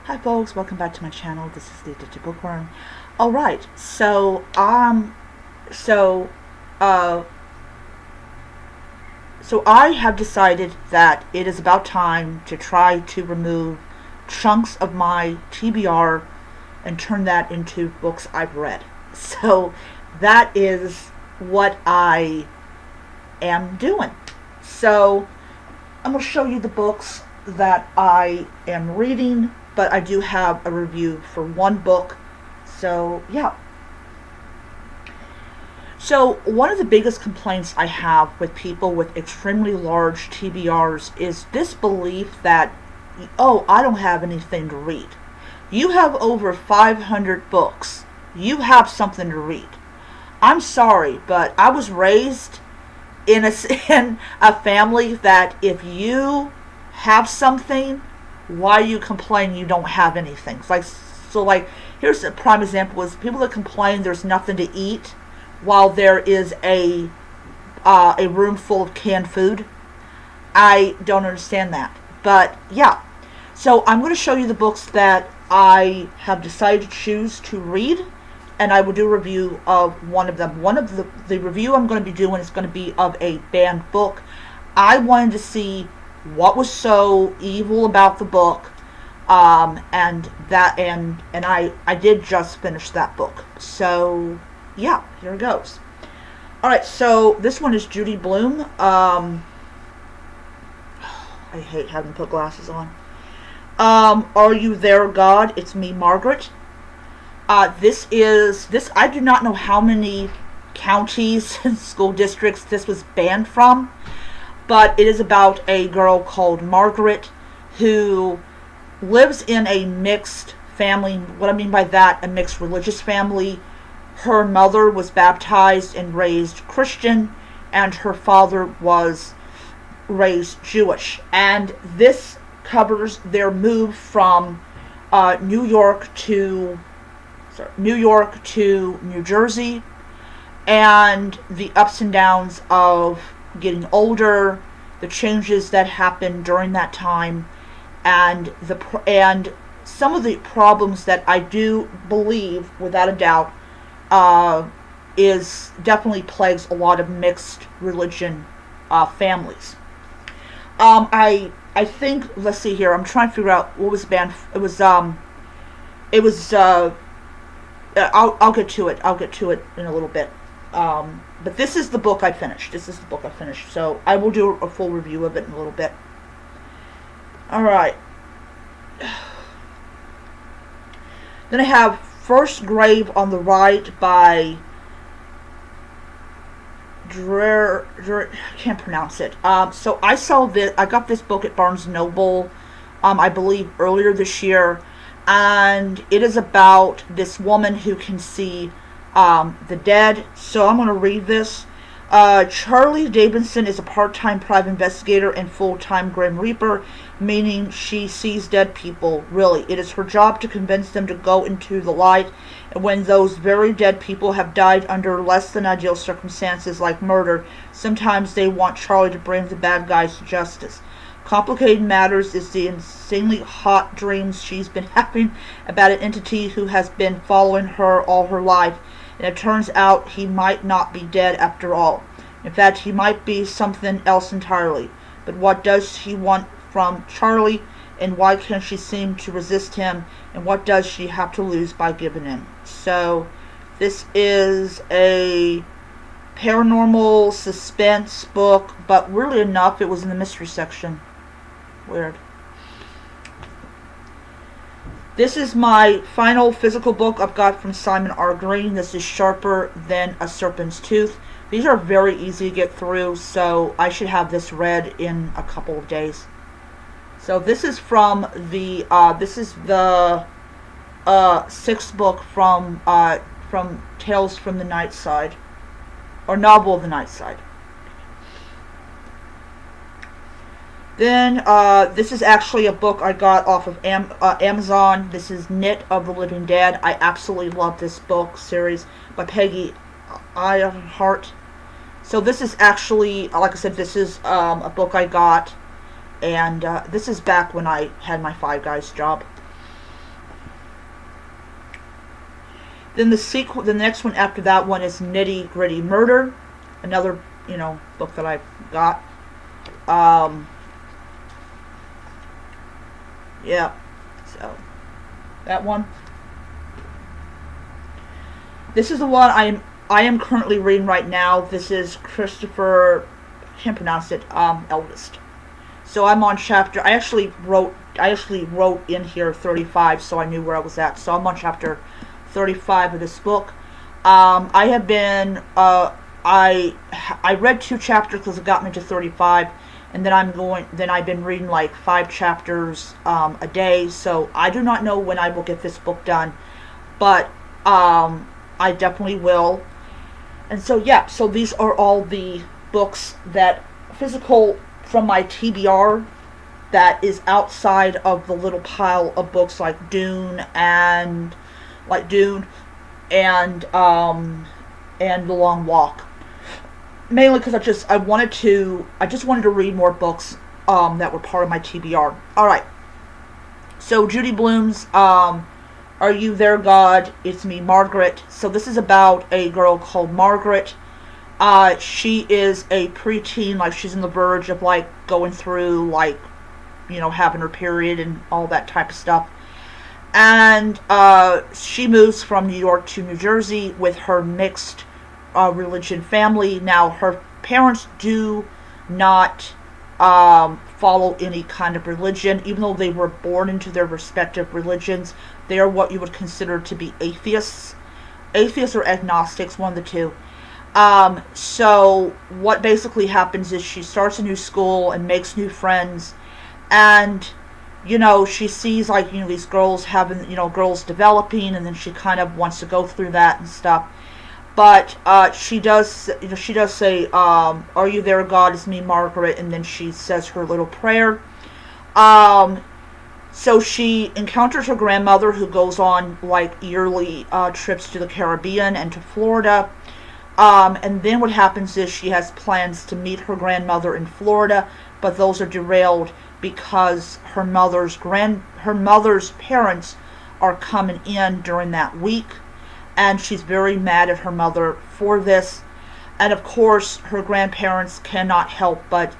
Hi folks, welcome back to my channel. This is the Addicted Bookworm. Alright, so uh so I have decided that it is about time to try to remove chunks of my TBR and turn that into books I've read. So that is what I am doing. So I'm going to show you the books that I am reading, but I do have a review for one book. So, yeah. So, one of the biggest complaints I have with people with extremely large TBRs is this belief that, oh, I don't have anything to read. You have over 500 books. You have something to read. I'm sorry, but I was raised in a family that if you have something, why you complain you don't have anything? Like here's a prime example: is people that complain there's nothing to eat while there is a room full of canned food. I don't understand that, but yeah. So I'm going to show you the books that I have decided to choose to read, and I will do a review of one of them. One of the review I'm going to be doing is going to be of a banned book. I wanted to see what was so evil about the book, and I did just finish that book. So yeah, here it goes. All right, so this one is Judy Blume. I hate having to put glasses on. Are You There, God? It's Me, Margaret. This. I do not know how many counties and school districts this was banned from, but it is about a girl called Margaret who lives in a mixed family. What I mean by that, a mixed religious family. Her mother was baptized and raised Christian, and her father was raised Jewish. And this covers their move from New York to New Jersey, and the ups and downs of getting older, the changes that happened during that time, and some of the problems that I do believe, without a doubt, is definitely plagues a lot of mixed religion families. I think, let's see here. I'm trying to figure out what was banned. I'll get to it. I'll get to it in a little bit. But this is the book I finished. So I will do a full review of it in a little bit. Alright. Then I have First Grave on the Right by I can't pronounce it. So I got this book at Barnes & Noble, I believe earlier this year. And it is about this woman who can see the dead. So I'm going to read this. Charlie Davidson is a part-time private investigator and full-time Grim Reaper, meaning she sees dead people, really. It is her job to convince them to go into the light, and when those very dead people have died under less than ideal circumstances like murder, sometimes they want Charlie to bring the bad guys to justice. Complicated matters is the insanely hot dreams she's been having about an entity who has been following her all her life, and it turns out he might not be dead after all. In fact, he might be something else entirely. But what does she want from Charlie, and why can't she seem to resist him, and what does she have to lose by giving in? So, this is a paranormal suspense book, but weirdly enough, it was in the mystery section. Weird. This is my final physical book I've got from Simon R. Green. This is Sharper Than a Serpent's Tooth. These are very easy to get through, so I should have this read in a couple of days. So this is from the sixth book from Tales from the Night Side, or Novel of the Night Side. Then, this is actually a book I got off of Amazon. This is Night of the Living Dead. I absolutely love this book series by Peggy Ironhart. So this is actually, like I said, this is a book I got, and this is back when I had my Five Guys job. Then the next one after that one is Nitty Gritty Murder, another book that I got. Yeah, so that one. This is the one I am currently reading right now. This is Christopher, I can't pronounce it, Eldest. So I'm on chapter. I actually wrote in here 35, so I knew where I was at. So I'm on chapter 35 of this book. I have been I read 2 chapters because it got me to 35, and then I've been reading like 5 chapters a day. So I do not know when I will get this book done, but I definitely will. And so yeah, so these are all the books that physical from my TBR that is outside of the little pile of books like Dune and The Long Walk. Mainly because I just wanted to read more books that were part of my TBR. All right. So Judy Blume's Are You There, God? It's Me, Margaret. So this is about a girl called Margaret. She is a preteen, like she's on the verge of like going through like, having her period and all that type of stuff. And she moves from New York to New Jersey with her mixed religion family. Now her parents do not follow any kind of religion, even though they were born into their respective religions. They are what you would consider to be atheists or agnostics, one of the two. So what basically happens is she starts a new school and makes new friends, and she sees like these girls having girls developing, and then she kind of wants to go through that and stuff. But she does say, "Are you there, God? It's me, Margaret," and then she says her little prayer. So she encounters her grandmother, who goes on like yearly trips to the Caribbean and to Florida. And then what happens is she has plans to meet her grandmother in Florida, but those are derailed because her mother's parents are coming in during that week, and she's very mad at her mother for this. And of course, her grandparents cannot help but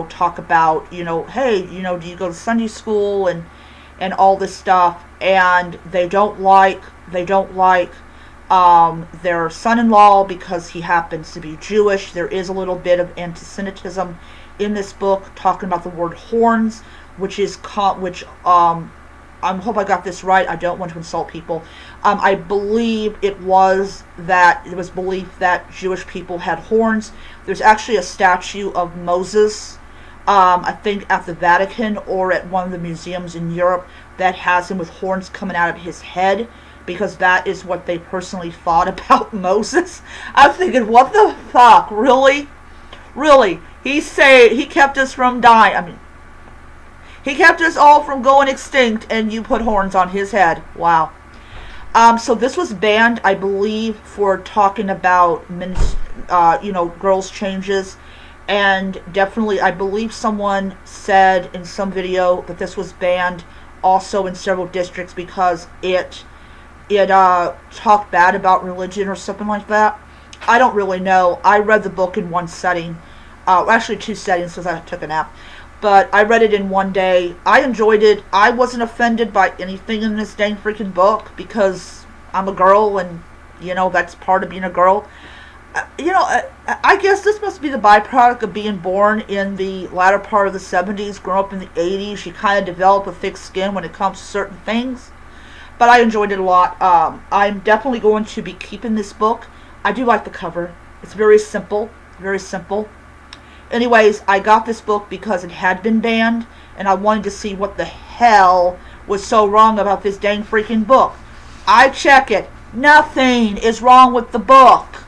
talk about hey, do you go to Sunday school and all this stuff, and they don't like their son-in-law because he happens to be Jewish. There is a little bit of anti-Semitism in this book, talking about the word horns, which I hope I got this right. I don't want to insult people. I believe it was believed that Jewish people had horns. There's actually a statue of Moses, I think at the Vatican or at one of the museums in Europe, that has him with horns coming out of his head, because that is what they personally thought about Moses. I'm thinking, what the fuck? Really? He kept us from dying. I mean, he kept us all from going extinct, and you put horns on his head. Wow. So this was banned, I believe, for talking about girls' changes. And definitely, I believe someone said in some video that this was banned also in several districts because it talked bad about religion or something like that. I don't really know. I read the book in one setting. Actually 2 settings because I took a nap. But I read it in one day. I enjoyed it. I wasn't offended by anything in this dang freaking book because I'm a girl, and that's part of being a girl. I guess this must be the byproduct of being born in the latter part of the 70s, growing up in the 80s. You kind of develop a thick skin when it comes to certain things. But I enjoyed it a lot. I'm definitely going to be keeping this book. I do like the cover. It's very simple. Very simple. Anyways, I got this book because it had been banned, and I wanted to see what the hell was so wrong about this dang freaking book. I check it. Nothing is wrong with the book.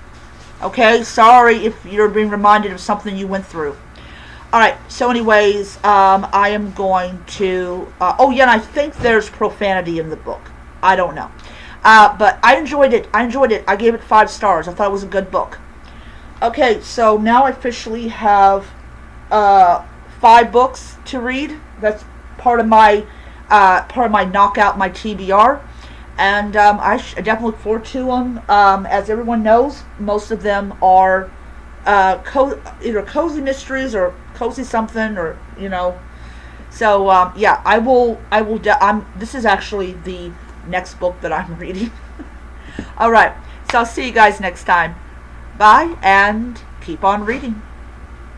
Okay? Sorry if you're being reminded of something you went through. Alright, so anyways, I am going to... and I think there's profanity in the book. I don't know. But I enjoyed it. I gave it 5 stars. I thought it was a good book. Okay, so now I officially have 5 books to read. That's part of my knock out my TBR. and I definitely look forward to them. As everyone knows, most of them are either cozy mysteries or cozy something, or So yeah, I will. I will. This is actually the next book that I'm reading. All right. So I'll see you guys next time. Bye, and keep on reading.